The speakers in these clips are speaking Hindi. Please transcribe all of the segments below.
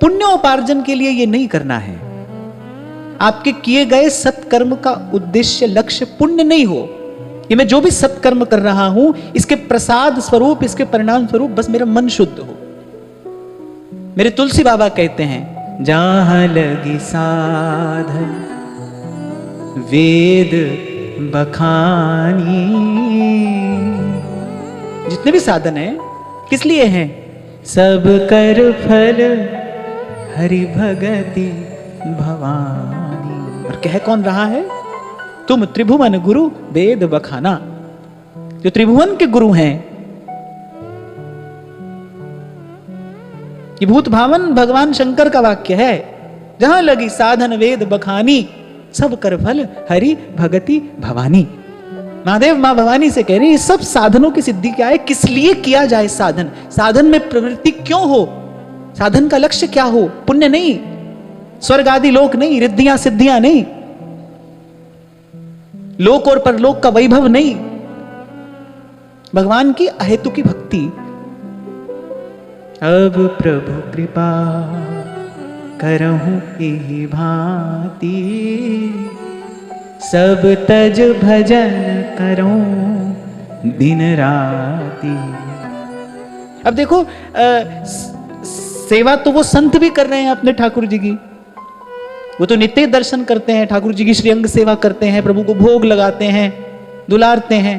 पुण्योपार्जन के लिए ये नहीं करना है। आपके किए गए सत्कर्म का उद्देश्य लक्ष्य पुण्य नहीं हो, कि मैं जो भी सत्कर्म कर रहा हूं इसके प्रसाद स्वरूप, इसके परिणाम स्वरूप बस मेरा मन शुद्ध हो। मेरे तुलसी बाबा कहते हैं, जहां लगी साधन वेद बखानी। जितने भी साधन हैं किस लिए हैं? सब कर फल हरि भगति भवानी। और कह कौन रहा है? तुम त्रिभुवन गुरु वेद बखाना। जो त्रिभुवन के गुरु हैं, ये भूत भावन भगवान शंकर का वाक्य है। जहां लगी साधन वेद बखानी, सब कर फल हरि भगति भवानी। महादेव मां भवानी से कह रहे हैं, सब साधनों की सिद्धि क्या है, किस लिए किया जाए साधन, साधन में प्रवृत्ति क्यों हो, साधन का लक्ष्य क्या हो? पुण्य नहीं, स्वर्ग आदि लोक नहीं, रिद्धियां सिद्धियां नहीं, लोक और परलोक का वैभव नहीं, भगवान की अहेतु की भक्ति। अब प्रभु कृपा करहूं एहि भांति, सब तज भजन करूं दिन राति। अब देखो, सेवा तो वो संत भी कर रहे हैं अपने ठाकुर जी की, वो तो नित्य दर्शन करते हैं, ठाकुर जी की श्रीअंग सेवा करते हैं, प्रभु को भोग लगाते हैं, दुलारते हैं।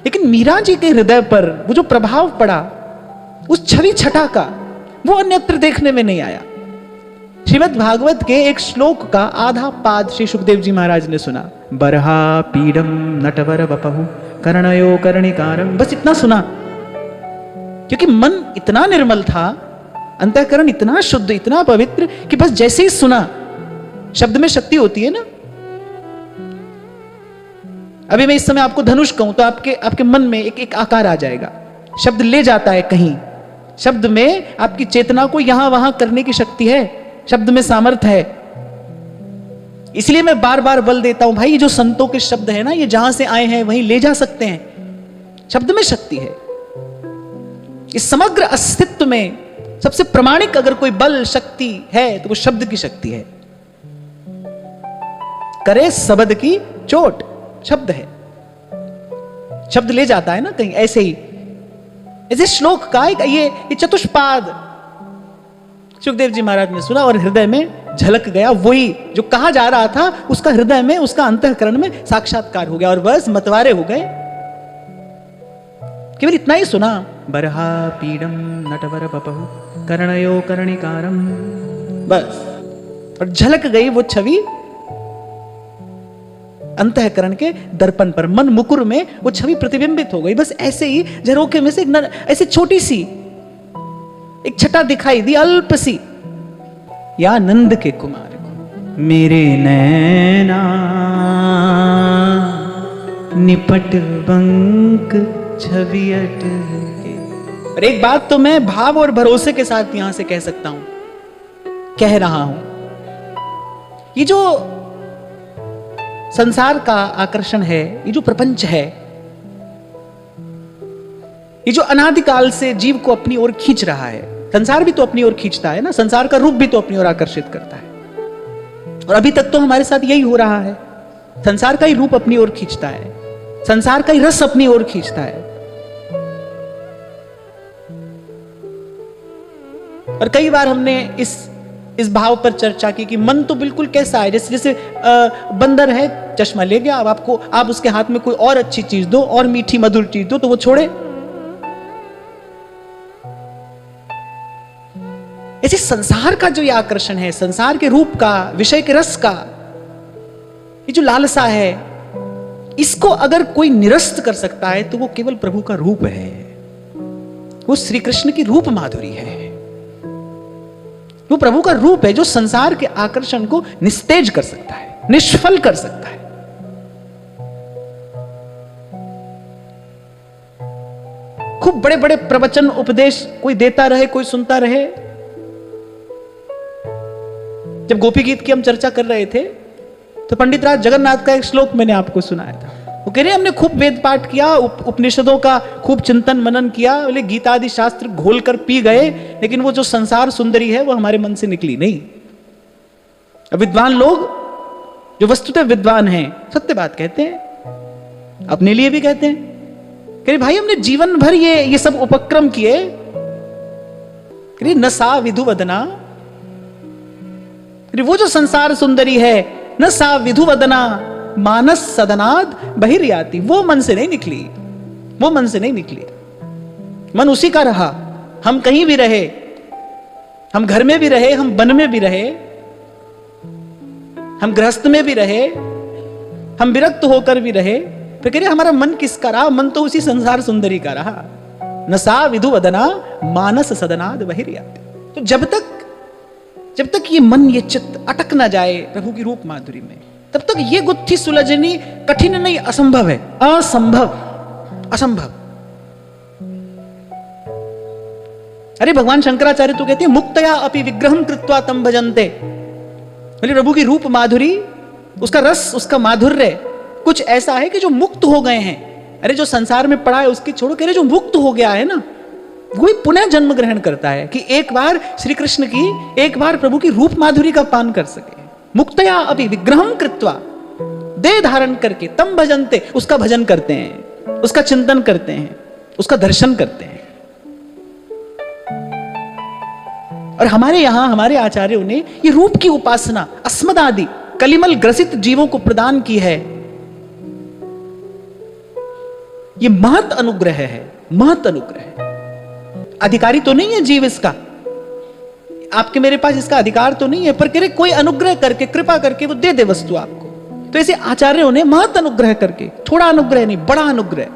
लेकिन मीरा जी के हृदय पर वो जो प्रभाव पड़ा उस छवि छटा का, वो अन्यत्र देखने में नहीं आया। श्रीमद् भागवत के एक श्लोक का आधा पाद श्री सुखदेव जी महाराज ने सुना, बरहा पीडम नटवर बपहु कर्णयो कर्णिकारम। बस इतना सुना, क्योंकि मन इतना निर्मल था, अंतःकरण इतना शुद्ध, इतना पवित्र, कि बस जैसे ही सुना, शब्द में शक्ति होती है ना। अभी मैं इस समय आपको धनुष कहूं तो आपके मन में एक आकार आ जाएगा, शब्द ले जाता है कहीं, शब्द में आपकी चेतना को यहां वहां करने की शक्ति है, शब्द में सामर्थ्य है। इसलिए मैं बार बार बल देता हूं, भाई ये जो संतों के शब्द है ना, ये जहां से आए हैं वहीं ले जा सकते हैं, शब्द में शक्ति है। इस समग्र अस्तित्व में सबसे प्रामाणिक अगर कोई बल शक्ति है तो वो शब्द की शक्ति है। करे शब्द की चोट, शब्द है, शब्द ले जाता है ना कहीं। ऐसे ही ऐसे श्लोक का ये चतुष्पाद सुखदेव जी महाराज ने सुना और हृदय में झलक गया, वही जो कहा जा रहा था उसका हृदय में, उसका अंतःकरण में साक्षात्कार हो गया, और बस मतवारे हो गए। केवल इतना ही सुना, बरहा पीडम नटवर बपहु कर्णयो कर्णिकारम, बस, और झलक गई वो छवि अंतःकरण के दर्पण पर, मन मुकुर में वो छवि प्रतिबिंबित हो गई। बस ऐसे ही झरोखे में से ऐसे छोटी सी एक छटा दिखाई दी, अल्प सी, या नंद के कुमार को मेरे नैना निपट बंक छवि अटके। और एक बात तो मैं भाव और भरोसे के साथ यहां से कह सकता हूं, कह रहा हूं, ये जो संसार का आकर्षण है, ये जो प्रपंच है, ये जो अनादिकाल से जीव को अपनी ओर खींच रहा है, संसार भी तो अपनी ओर खींचता है ना, संसार का रूप भी तो अपनी ओर आकर्षित करता है। और अभी तक तो हमारे साथ यही हो रहा है, संसार का ही रूप अपनी ओर खींचता है, संसार का ही रस अपनी ओर खींचता है। और कई बार हमने इस भाव पर चर्चा की कि मन तो बिल्कुल कैसा है, जैसे बंदर है, चश्मा ले गया, अब आप उसके हाथ में कोई और अच्छी चीज दो, और मीठी मधुर चीज दो तो वो छोड़े। ऐसे संसार का जो ये आकर्षण है, संसार के रूप का, विषय के रस का, ये जो लालसा है, इसको अगर कोई निरस्त कर सकता है तो वो केवल प्रभु का रूप है, वो श्री कृष्ण की रूप माधुरी है, वो प्रभु का रूप है जो संसार के आकर्षण को निस्तेज कर सकता है, निष्फल कर सकता है। खूब बड़े बड़े प्रवचन उपदेश कोई देता रहे, कोई सुनता रहे। जब गोपी गीत की हम चर्चा कर रहे थे तो पंडित राज जगन्नाथ का एक श्लोक मैंने आपको सुनाया था, वो कह रहे हमने खूब वेद पाठ किया, उपनिषदों का खूब चिंतन मनन किया, बोले गीता आदि शास्त्र घोल कर पी गए, लेकिन वो जो संसार सुंदरी है वो हमारे मन से निकली नहीं। विद्वान लोग जो वस्तुतः विद्वान हैं सत्य बात कहते हैं, अपने लिए भी कहते हैं। कह रहे भाई हमने जीवन भर ये सब उपक्रम किए, कह रहे न सा विधुवदना, वो जो संसार सुंदरी है न सा विधुवदना मानस सदनाद बहिर्याति, वो मन से नहीं निकली, वो मन से नहीं निकली। मन उसी का रहा, हम कहीं भी रहे, हम घर में भी रहे, हम वन में भी रहे, हम गृहस्थ में भी रहे, हम विरक्त होकर भी रहे, फिर कह रहे हमारा मन किसका रहा? मन तो उसी संसार सुंदरी का रहा। न सा विधुवदना मानस सदनाद बहिर्याति। तो जब तक ये मन ये चित्त अटक ना जाए प्रभु की रूप माधुरी में, तब तक ये गुत्थी सुलझनी कठिन नहीं, असंभव है, असंभव। अरे भगवान शंकराचार्य तो कहते हैं मुक्तया अपि विग्रहं कृत्वा तम भजन्ते। बोले प्रभु की रूप माधुरी, उसका रस, उसका माधुर्य कुछ ऐसा है कि जो मुक्त हो गए हैं, अरे जो संसार में पड़ा है उसकी छोड़ो, कह रहे जो मुक्त हो गया है ना, वही पुनः जन्म ग्रहण करता है कि एक बार श्री कृष्ण की, एक बार प्रभु की रूप माधुरी का पान कर सके। मुक्तया अभी विग्रहं कृत्वा, देह धारण करके तम भजन्ते, उसका भजन करते हैं, उसका चिंतन करते हैं, उसका दर्शन करते हैं। और हमारे यहां हमारे आचार्यों ने ये रूप की उपासना अस्मदादि कलिमल ग्रसित जीवों को प्रदान की है। ये महत अनुग्रह है, महत अनुग्रह है। अधिकारी तो नहीं है जीव इसका, आपके मेरे पास इसका अधिकार तो नहीं है, पर करे कोई अनुग्रह करके, कृपा करके वो दे दे वस्तु आपको। तो ऐसे आचार्यों ने महत अनुग्रह करके, थोड़ा अनुग्रह नहीं बड़ा अनुग्रह,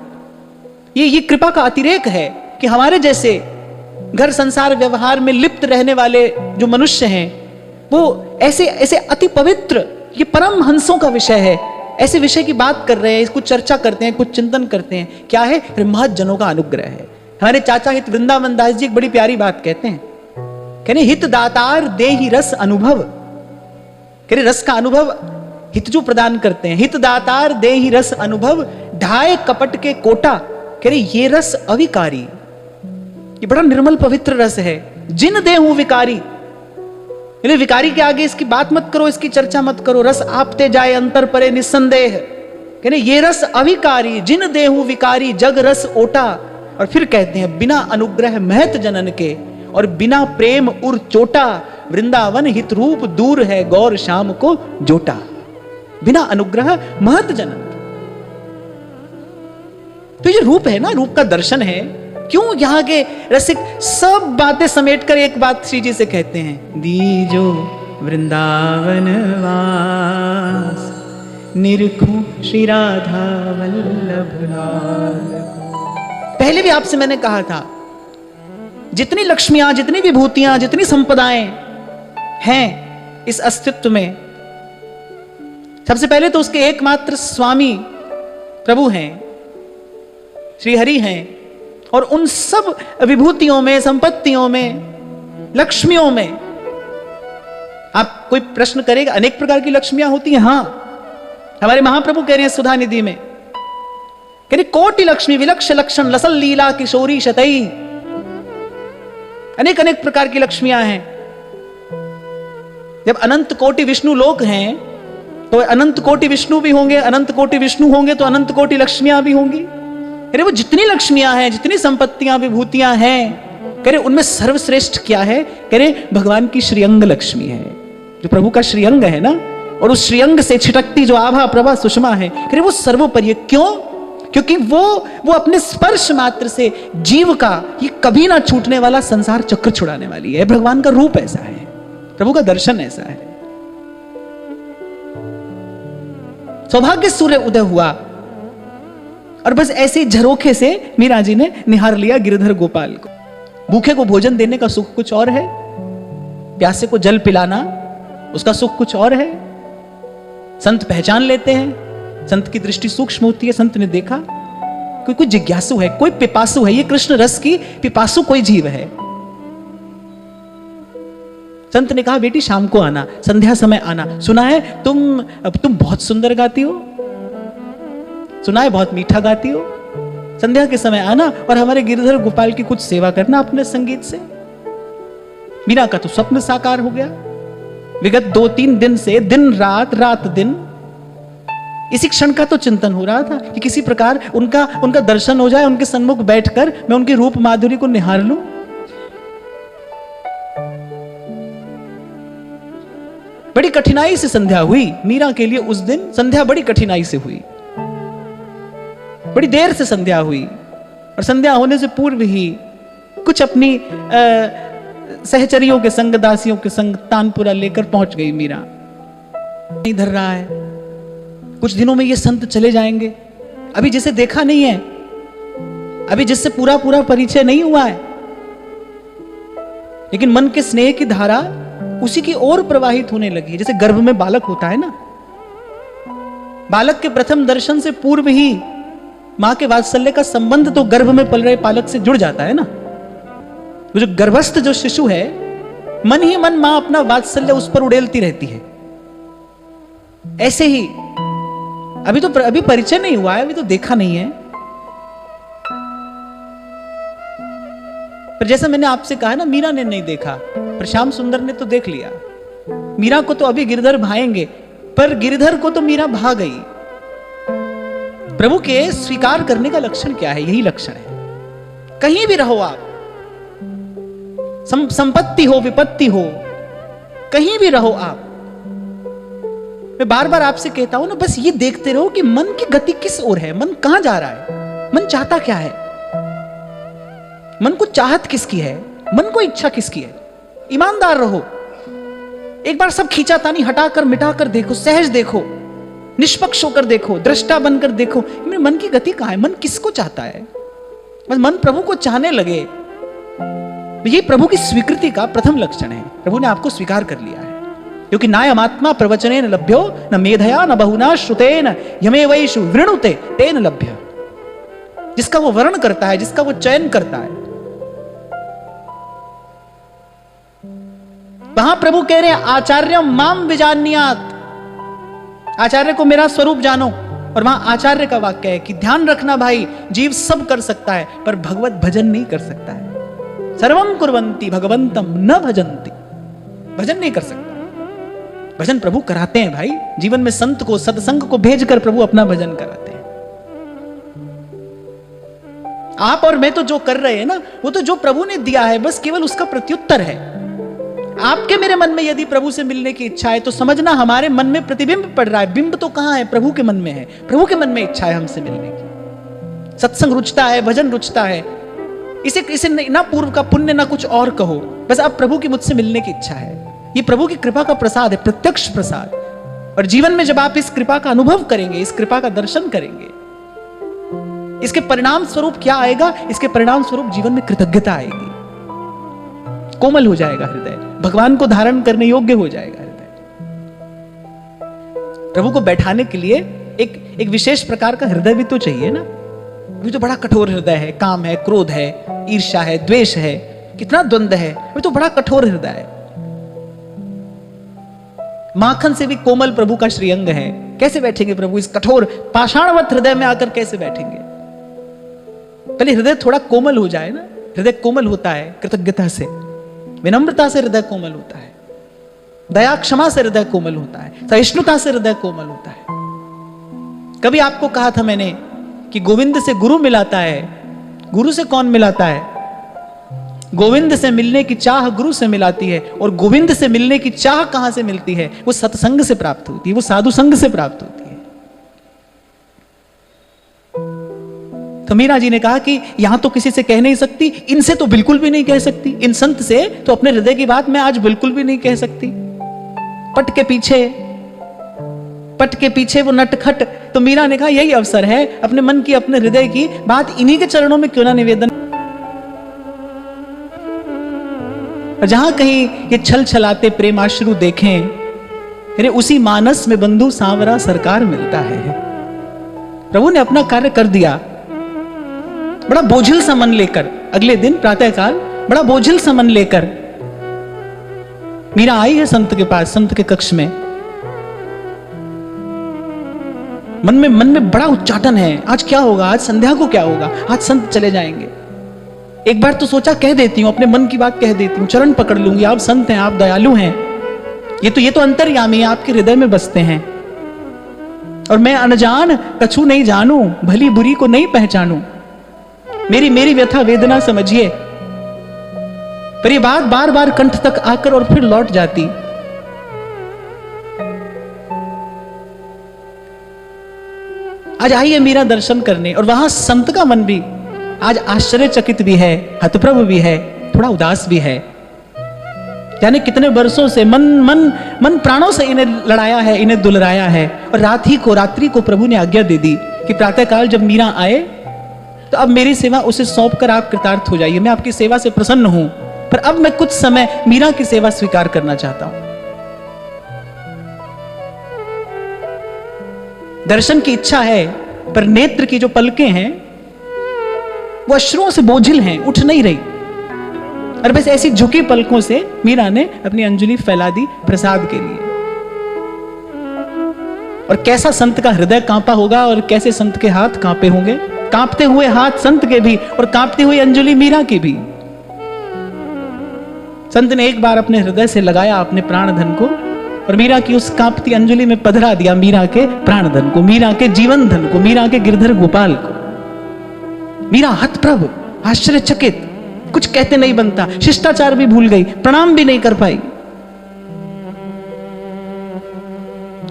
ये कृपा का अतिरेक है कि हमारे जैसे घर संसार व्यवहार में लिप्त रहने वाले जो मनुष्य हैं, वो ऐसे ऐसे अति पवित्र, ये परम हंसों का विषय है, ऐसे विषय की बात कर रहे हैं, कुछ चर्चा करते हैं, कुछ चिंतन करते हैं। क्या है? महत जनों का अनुग्रह है। हमारे चाचा हित वृंदावन दास जी एक बड़ी प्यारी बात कहते हैं, कहने हित दातार देहि रस अनुभव। कह रहे रस का अनुभव हित जो प्रदान करते हैं, हित दातार देहि रस अनुभव, ढाए कपट के कोटा। कह रहे ये रस अविकारी, ये बड़ा निर्मल पवित्र रस है। जिन देहु विकारी, विकारी के आगे इसकी बात मत करो, इसकी चर्चा मत करो। रस आपते जाए अंतर परे निस्संदेह। कहने ये रस अविकारी, जिन देहु विकारी, जग रस ओटा। और फिर कहते हैं बिना अनुग्रह महत जनन के, और बिना प्रेम उर चोटा, वृंदावन हित रूप दूर है गौर शाम को जोटा। बिना अनुग्रह महत जनन। तो ये रूप है ना, रूप का दर्शन है। क्यों यहां के रसिक सब बातें समेटकर एक बात श्री जी से कहते हैं, दीजो वृंदावन वास, निरखूं श्री राधा वल्लभ लाल। पहले भी आपसे मैंने कहा था, जितनी लक्ष्मियां, जितनी विभूतियां, जितनी संपदाएं हैं इस अस्तित्व में, सबसे पहले तो उसके एकमात्र स्वामी प्रभु हैं, श्री हरि हैं। और उन सब विभूतियों में, संपत्तियों में, लक्ष्मियों में, आप कोई प्रश्न करेगा, अनेक प्रकार की लक्ष्मियां होती हैं। हां, हमारे महाप्रभु कह रहे हैं सुधा निधि में, कह रहे कोटि लक्ष्मी विलक्ष लक्षण लसल लीला किशोरी शतई। अनेक अनेक प्रकार की लक्ष्मियां हैं। जब अनंत कोटि विष्णु लोक हैं, तो अनंत कोटि विष्णु भी होंगे, अनंत कोटि विष्णु होंगे तो अनंत कोटि लक्ष्मियां भी होंगी। कह रहे वो जितनी लक्ष्मियां हैं, जितनी संपत्तियां विभूतियां हैं, कह रहे उनमें सर्वश्रेष्ठ क्या है? कह रहे भगवान की श्रीअंग लक्ष्मी है, जो प्रभु का श्रीअंग है ना, और उस श्रीअंग से छिटकती जो आभा प्रभा सुषमा है, कह रहे वो सर्वोपरि। क्यों? क्योंकि वो अपने स्पर्श मात्र से जीव का ये कभी ना छूटने वाला संसार चक्र छुड़ाने वाली है। भगवान का रूप ऐसा है, प्रभु का दर्शन ऐसा है। सौभाग्य सूर्य उदय हुआ और बस ऐसे झरोखे से मीरा जी ने निहार लिया गिरधर गोपाल को। भूखे को भोजन देने का सुख कुछ और है, प्यासे को जल पिलाना उसका सुख कुछ और है। संत पहचान लेते हैं, संत की दृष्टि सूक्ष्म होती है। संत ने देखा कोई जिज्ञासु है, कोई पिपासु है, ये कृष्ण रस की पिपासु कोई जीव है। संत ने कहा बेटी शाम को आना, संध्या समय आना, सुना है तुम बहुत सुंदर गाती हो, सुना है बहुत मीठा गाती हो, संध्या के समय आना और हमारे गिरधर गोपाल की कुछ सेवा करना अपने संगीत से। मीरा का तो स्वप्न साकार हो गया। विगत 2-3 दिन से दिन रात रात दिन इसी क्षण का तो चिंतन हो रहा था कि किसी प्रकार उनका दर्शन हो जाए, उनके सन्मुख बैठकर मैं उनकी रूप माधुरी को निहार लूं। बड़ी कठिनाई से संध्या हुई मीरा के लिए। उस दिन संध्या बड़ी कठिनाई से हुई, बड़ी देर से संध्या हुई और संध्या होने से पूर्व ही कुछ अपनी सहचरियों के संग, दासियों के संग तानपुरा लेकर पहुंच गई मीरा। नहीं धर रहा है, कुछ दिनों में ये संत चले जाएंगे, अभी जिसे देखा नहीं है, अभी जिससे पूरा पूरा परिचय नहीं हुआ है, लेकिन मन के स्नेह की धारा उसी की ओर प्रवाहित होने लगी। जैसे गर्भ में बालक होता है ना, बालक के प्रथम दर्शन से पूर्व ही मां के वात्सल्य का संबंध तो गर्भ में पल रहे बालक से जुड़ जाता है ना। वो जो गर्भस्थ जो शिशु है, मन ही मन मां अपना वात्सल्य उस पर उड़ेलती रहती है। ऐसे ही अभी परिचय नहीं हुआ है, अभी तो देखा नहीं है, पर जैसा मैंने आपसे कहा ना, मीरा ने नहीं देखा, पर श्याम सुंदर ने तो देख लिया। मीरा को तो अभी गिरधर भाएंगे, पर गिरधर को तो मीरा भा गई। प्रभु के स्वीकार करने का लक्षण क्या है? यही लक्षण है। कहीं भी रहो आप, संपत्ति हो विपत्ति हो, कहीं भी रहो आप, मैं बार बार आपसे कहता हूं ना, बस ये देखते रहो कि मन की गति किस ओर है, मन कहां जा रहा है, मन चाहता क्या है, मन को चाहत किसकी है, मन को इच्छा किसकी है। ईमानदार रहो, एक बार सब खींचातानी हटाकर मिटाकर देखो, सहज देखो, निष्पक्ष होकर देखो, दृष्टा बनकर देखो, मेरे मन की गति कहां है, मन किसको चाहता है। बस मन प्रभु को चाहने लगे, ये प्रभु की स्वीकृति का प्रथम लक्षण है। प्रभु ने आपको स्वीकार कर लिया है, क्योंकि नायमात्मा प्रवचनेन लभ्यो न मेधया न बहुना श्रुतेन यमेवैषु वृणुते तेन लभ्य। जिसका वो वर्ण करता है, जिसका वो चयन करता है, वहां प्रभु कह रहे हैं आचार्य माम विजान्यात, आचार्य को मेरा स्वरूप जानो। और वहां आचार्य का वाक्य है कि ध्यान रखना भाई, जीव सब कर सकता है पर भगवत भजन नहीं कर सकता है। सर्वम कुर्वन्ति भगवंतम न भजन्ति, भजन नहीं कर सकता। भजन प्रभु कराते हैं भाई, जीवन में संत को, सत्संग को भेजकर प्रभु अपना भजन कराते हैं। आप और मैं तो जो कर रहे हैं ना, वो तो जो प्रभु ने दिया है, बस केवल उसका प्रत्युत्तर है। आपके मेरे मन में यदि प्रभु से मिलने की इच्छा है तो समझना हमारे मन में प्रतिबिंब पड़ रहा है। बिंब तो कहां है? प्रभु के मन में है। प्रभु के मन में इच्छा है हमसे मिलने की। सत्संग रुचता है, भजन रुचता है, इसे ना पूर्व का पुण्य ना कुछ और कहो, बस अब प्रभु की मुझसे मिलने की इच्छा है। ये प्रभु की कृपा का प्रसाद है, प्रत्यक्ष प्रसाद। और जीवन में जब आप इस कृपा का अनुभव करेंगे, इस कृपा का दर्शन करेंगे, इसके परिणाम स्वरूप क्या आएगा? इसके परिणाम स्वरूप जीवन में कृतज्ञता आएगी, कोमल हो जाएगा हृदय, भगवान को धारण करने योग्य हो जाएगा हृदय। प्रभु को बैठाने के लिए एक विशेष प्रकार का हृदय भी तो चाहिए ना। अभी तो बड़ा कठोर हृदय है, काम है, क्रोध है, ईर्ष्या है, द्वेष है, कितना द्वंद्व है, अभी तो बड़ा कठोर हृदय है। माखन से भी कोमल प्रभु का श्रीअंग है, कैसे बैठेंगे प्रभु इस कठोर पाषाणवत हृदय में आकर? कैसे बैठेंगे? पहले हृदय थोड़ा कोमल हो जाए ना। हृदय कोमल होता है कृतज्ञता से, विनम्रता से हृदय कोमल होता है, दया क्षमा से हृदय कोमल होता है, सहिष्णुता से हृदय कोमल होता है। कभी आपको कहा था मैंने कि गोविंद से गुरु मिलाता है, गुरु से कौन मिलाता है? गोविंद से मिलने की चाह गुरु से मिलाती है। और गोविंद से मिलने की चाह कहां से मिलती है? वो सत्संग से प्राप्त होती है, वो साधु संग से प्राप्त होती है। तो मीरा जी ने कहा कि यहां तो किसी से कह नहीं सकती, इनसे तो बिल्कुल भी नहीं कह सकती, इन संत से तो अपने हृदय की बात मैं आज बिल्कुल भी नहीं कह सकती। पट के पीछे वो नटखट। तो मीरा ने कहा यही अवसर है अपने मन की, अपने हृदय की बात इन्हीं के चरणों में क्यों ना निवेदन। जहां कहीं ये छल छलाते प्रेमाश्रु देखें, अरे उसी मानस में बंधु सांवरा सरकार मिलता है। प्रभु ने अपना कार्य कर दिया। बड़ा बोझिल सा मन लेकर अगले दिन प्रातःकाल बड़ा बोझिल सा मन लेकर मीरा आई है संत के पास, संत के कक्ष में। मन में बड़ा उच्चाटन है, आज क्या होगा, आज संध्या को क्या होगा, आज संत चले जाएंगे। एक बार तो सोचा कह देती हूँ, अपने मन की बात कह देती हूँ, चरण पकड़ लूंगी, आप संत हैं, आप दयालु हैं, ये तो अंतर्यामी है, आपके हृदय में बसते हैं, और मैं अनजान कछु नहीं जानू, भली बुरी को नहीं पहचानू, मेरी व्यथा वेदना समझिए। पर ये बात बार बार कंठ तक आकर और फिर लौट जाती। आज आइए मीरा दर्शन करने, और वहां संत का मन भी आज आश्चर्यचकित भी है, हतप्रभ भी है, थोड़ा उदास भी है। यानी कितने वर्षों से मन प्राणों से इन्हें लड़ाया है, इन्हें दुलराया है, और रात्रि को प्रभु ने आज्ञा दे दी कि प्रातःकाल जब मीरा आए तो अब मेरी सेवा उसे सौंप कर आप कृतार्थ हो जाइए, मैं आपकी सेवा से प्रसन्न हूं, पर अब मैं कुछ समय मीरा की सेवा स्वीकार करना चाहता हूं। दर्शन की इच्छा है, पर नेत्र की जो पलकें हैं वो अश्रुओं से बोझिल हैं, उठ नहीं रही, और बस ऐसी झुकी पलकों से मीरा ने अपनी अंजलि फैला दी प्रसाद के लिए। और कैसा संत का हृदय कांपा होगा, और कैसे संत के हाथ कांपे होंगे, कांपते हुए हाथ संत के भी, और कांपती हुई अंजलि मीरा की भी। संत ने एक बार अपने हृदय से लगाया अपने प्राण धन को, और मीरा की उस कांपती अंजलि में पधरा दिया मीरा के प्राण धन को, मीरा के जीवन धन को, मीरा के गिरधर गोपाल को। मीरा हतप्रभ, आश्चर्यचकित, कुछ कहते नहीं बनता, शिष्टाचार भी भूल गई, प्रणाम भी नहीं कर पाई।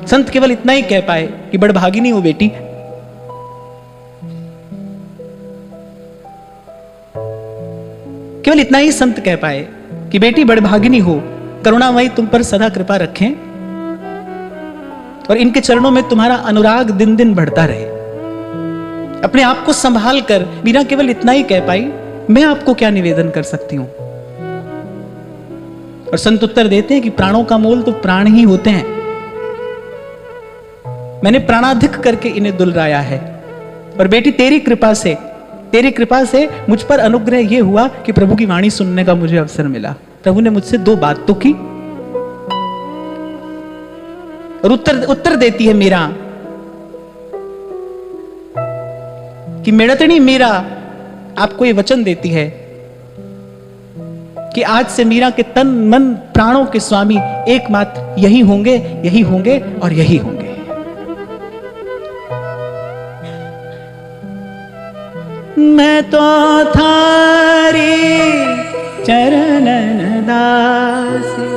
संत केवल इतना ही कह पाए कि बड़भागिनी हो बेटी, केवल इतना ही संत कह पाए कि बेटी बड़भागिनी हो, करुणामयी तुम पर सदा कृपा रखें, और इनके चरणों में तुम्हारा अनुराग दिन दिन बढ़ता रहे। अपने आप को संभाल कर मीरा केवल इतना ही कह पाई, मैं आपको क्या निवेदन कर सकती हूं। और संत उत्तर देते हैं कि प्राणों का मोल तो प्राण ही होते हैं, मैंने प्राणाधिक करके इन्हें दुलराया है, और बेटी तेरी कृपा से मुझ पर अनुग्रह यह हुआ कि प्रभु की वाणी सुनने का मुझे अवसर मिला। प्रभु ने मुझसे 2 बात तो की, और उत्तर देती है मीरा कि मेड़तनी मीरा आपको ये वचन देती है कि आज से मीरा के तन मन प्राणों के स्वामी एकमात्र यही होंगे और यही होंगे। मैं तो थारी चरणन दासी,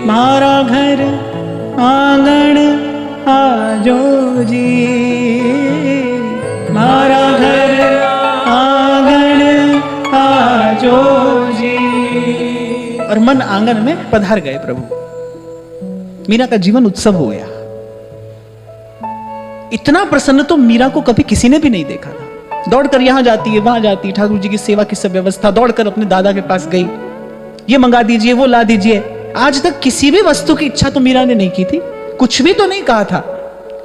मारा घर आंगन आजो जी, मारा घर आंगन आजो जी। और मन आंगन में पधार गए प्रभु। मीरा का जीवन उत्सव हो गया। इतना प्रसन्न तो मीरा को कभी किसी ने भी नहीं देखा था। दौड़कर यहां जाती है, वहां जाती है, ठाकुर जी की सेवा की सब व्यवस्था, दौड़कर अपने दादा के पास गई, ये मंगा दीजिए, वो ला दीजिए। आज तक किसी भी वस्तु की इच्छा तो मीरा ने नहीं की थी, कुछ भी तो नहीं कहा था,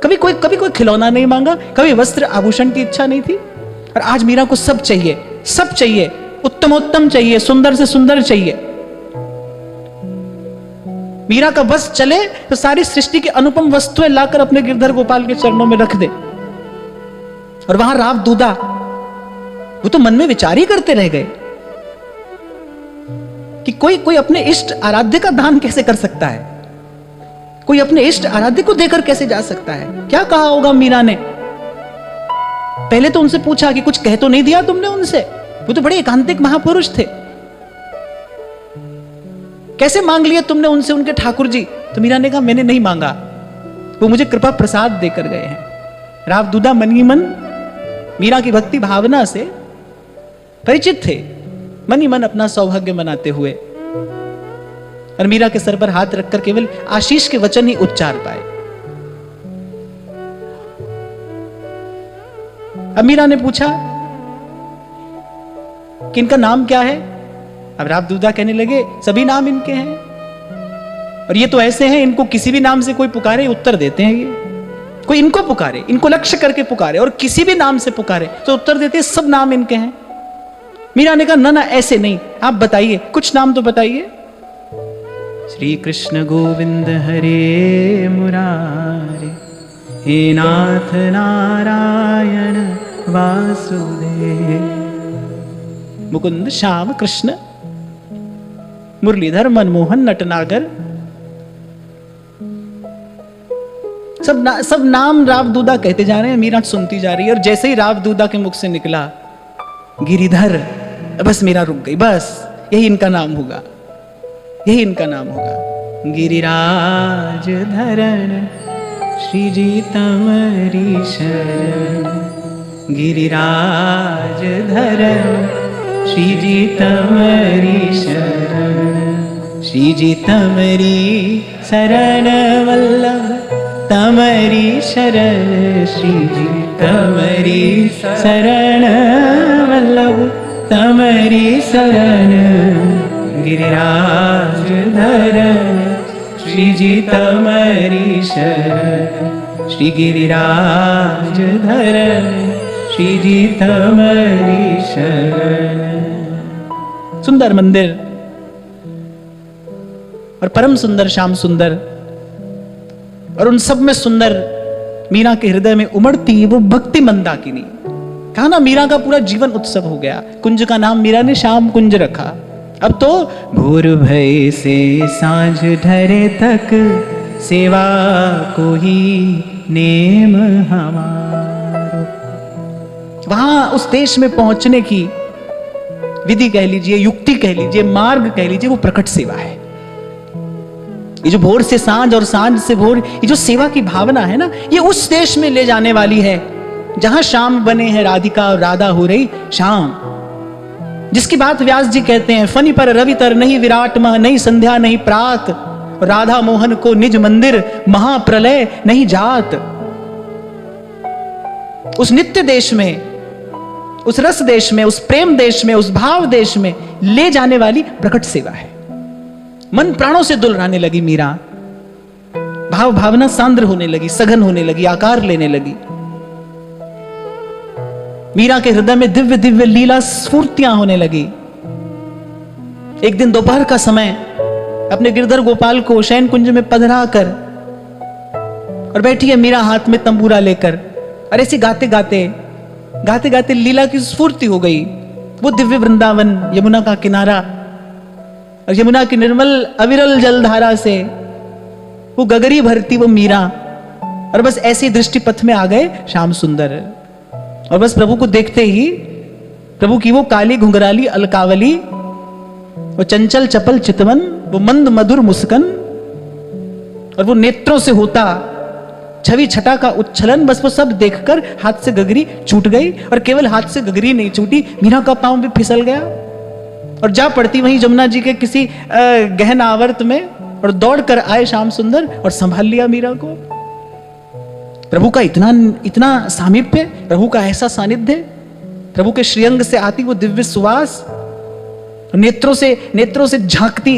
कभी कोई खिलौना नहीं मांगा, कभी वस्त्र आभूषण की इच्छा नहीं थी। और आज मीरा को सब चाहिए, उत्तमोत्तम चाहिए, सुंदर से सुंदर चाहिए। मीरा का बस चले तो सारी सृष्टि की अनुपम वस्तुएं लाकर अपने गिरधर गोपाल के चरणों में रख दे। और वहां राव दूदा, वो तो मन में विचार ही करते रह गए कि कोई अपने इष्ट आराध्य का दान कैसे कर सकता है, कोई अपने इष्ट आराध्य को देकर कैसे जा सकता है। क्या कहा होगा मीरा ने? पहले तो उनसे पूछा कि कुछ कह तो नहीं दिया तुमने उनसे, वो तो बड़े एकांतिक महापुरुष थे, कैसे मांग लिया तुमने उनसे उनके ठाकुर जी? तो मीरा ने कहा मैंने नहीं मांगा, वो मुझे कृपा प्रसाद देकर गए हैं। राव दूदा मन ही मन मीरा की भक्ति भावना से परिचित थे, मन ही मन अपना सौभाग्य मनाते हुए, और मीरा के सर पर हाथ रखकर केवल आशीष के वचन ही उच्चार पाए। अब मीरा ने पूछा कि इनका नाम क्या है? अब राव दूदा कहने लगे सभी नाम इनके हैं, और ये तो ऐसे हैं, इनको किसी भी नाम से कोई पुकारे उत्तर देते हैं। ये कोई इनको पुकारे, इनको लक्ष्य करके पुकारे, और किसी भी नाम से पुकारे तो उत्तर देते हैं, सब नाम इनके हैं। मीरा ने कहा ना ना ऐसे नहीं, आप बताइए, कुछ नाम तो बताइए। श्री कृष्ण गोविंद हरे मुरारे, हे नाथ नारायण वासुदेव। मुकुंद श्याम कृष्ण मुरलीधर मनमोहन नटनागर, सब नाम रावदूदा कहते जा रहे हैं। मीरा सुनती जा रही है, और जैसे ही रावदूदा के मुख से निकला गिरिधर, बस मीरा रुक गई। बस यही इनका नाम होगा, यही इनका नाम होगा। गिरिराज धरण श्री जी तमरी शरण, गिरिराज धरण श्री जी तमरी शरण, श्री जी तमरी शरण वल्लभ तमरी शरण, श्री जी तमरी शरण वल्लभ तमरी शरण, गिरिराज धरण श्री जी तमरी शरण, श्री गिरिराज धरण श्री जी तमरी शरण। सुंदर मंदिर और परम सुंदर श्याम सुंदर, और उन सब में सुंदर मीरा के हृदय में उमड़ती वो भक्ति मंदाकिनी। कहा ना, मीरा का पूरा जीवन उत्सव हो गया। कुंज का नाम मीरा ने श्याम कुंज रखा। अब तो भोर भय से सांझ ढरे तक सेवा को ही नेम हमारो। वहां उस देश में पहुंचने की विधि कह लीजिए, युक्ति कह लीजिए, मार्ग कह लीजिए, वो प्रकट सेवा है। ये जो भोर से सांझ और सांझ से भोर, ये जो सेवा की भावना है ना, ये उस देश में ले जाने वाली है जहां श्याम बने हैं राधिका और राधा हो रही श्याम। जिसकी बात व्यास जी कहते हैं, फनी पर रवि तर नहीं विराट मह, नहीं संध्या नहीं प्रात, राधा मोहन को निज मंदिर महाप्रलय नहीं जात। उस नित्य देश में, उस रस देश में, उस प्रेम देश में, उस भाव देश में ले जाने वाली प्रकट सेवा है। मन प्राणों से दुलराने लगी मीरा, भाव भावना सांद्र होने लगी, सघन होने लगी, आकार लेने लगी। मीरा के हृदय में दिव्य दिव्य लीला स्फूर्तियां होने लगी। एक दिन दोपहर का समय अपने गिरधर गोपाल को शयन कुंज में पधरा कर, और बैठी है मीरा हाथ में तंबूरा लेकर, और ऐसे गाते गाते गाते गाते लीला की स्फूर्ति हो गई। वो दिव्य वृंदावन, यमुना का किनारा, और यमुना की निर्मल अविरल जलधारा से वो गगरी भरती वो मीरा, और बस ऐसे दृष्टि पथ में आ गए श्याम सुंदर। और बस प्रभु को देखते ही प्रभु की वो काली घुंघराली अलकावली, वो चंचल चपल चितवन, वो मंद मधुर मुस्कन, और वो नेत्रों से होता छवि छटा का उच्छलन, बस वो सब देखकर हाथ से गगरी छूट गई। और केवल हाथ से गगरी नहीं छूटी, मीरा का पांव भी फिसल गया और जा पड़ती वहीं जमुना जी के किसी गहन आवर्त में, और दौड़ कर आए श्याम सुंदर और संभाल लिया मीरा को। प्रभु का इतना सामीप्य, प्रभु का ऐसा सानिध्य, प्रभु के श्रीअंग से आती वो दिव्य सुवास, नेत्रों से झांकती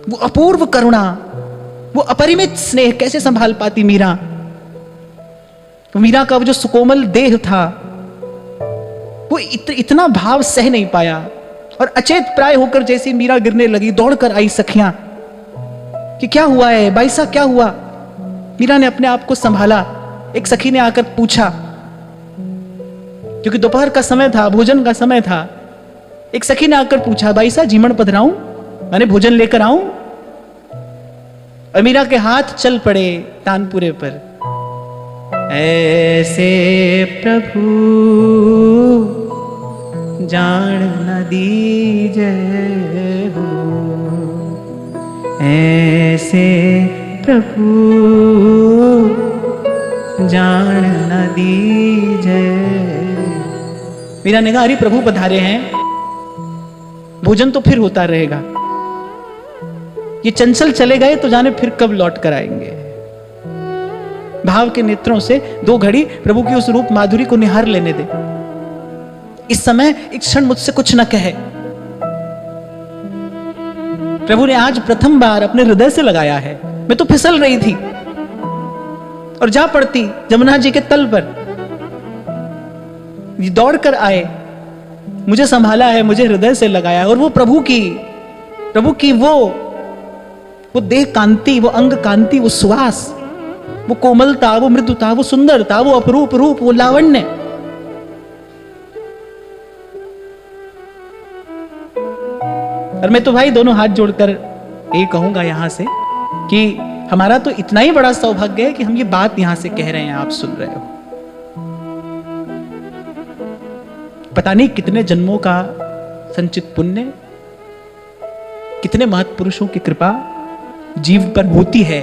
वो अपूर्व करुणा, वो अपरिमित स्नेह कैसे संभाल पाती मीरा। मीरा का वो जो सुकोमल देह था, वो इतना भाव सह नहीं पाया, और अचेत प्राय होकर जैसी मीरा गिरने लगी, दौड़कर आई सखियां कि क्या हुआ है बाईसा, क्या हुआ। मीरा ने अपने आप को संभाला। एक सखी ने आकर पूछा, क्योंकि दोपहर का समय था, भोजन का समय था। एक सखी ने आकर पूछा, बाईसा जीमण पधराऊं, मैंने भोजन लेकर आऊं। और मीरा के हाथ चल पड़े तानपुरे पर। ऐसे प्रभु जान न दीजे हो, ऐसे प्रभु जान न दीजे। मीरा ने कहा, अरे प्रभु पधारे हैं, भोजन तो फिर होता रहेगा, ये चंचल चले गए तो जाने फिर कब लौट कर आएंगे। भाव के नेत्रों से 2 घड़ी प्रभु की उस रूप माधुरी को निहार लेने दे। इस समय एक क्षण मुझसे कुछ न कहे। प्रभु ने आज प्रथम बार अपने हृदय से लगाया है। मैं तो फिसल रही थी और जा पड़ती जमुना जी के तल पर, ये दौड़ कर आए, मुझे संभाला है, मुझे हृदय से लगाया। और वो प्रभु की वो देह कांति, वो अंग कांति, वो सुवास, वो कोमलता, वो मृदुता, वो सुंदरता, वो अपरूप रूप, वो लावण्य। और मैं तो भाई दोनों हाथ जोड़कर यही कहूंगा यहां से कि हमारा तो इतना ही बड़ा सौभाग्य है कि हम ये बात यहां से कह रहे हैं, आप सुन रहे हो। पता नहीं कितने जन्मों का संचित पुण्य, कितने महत्पुरुषों की कृपा जीव पर होती है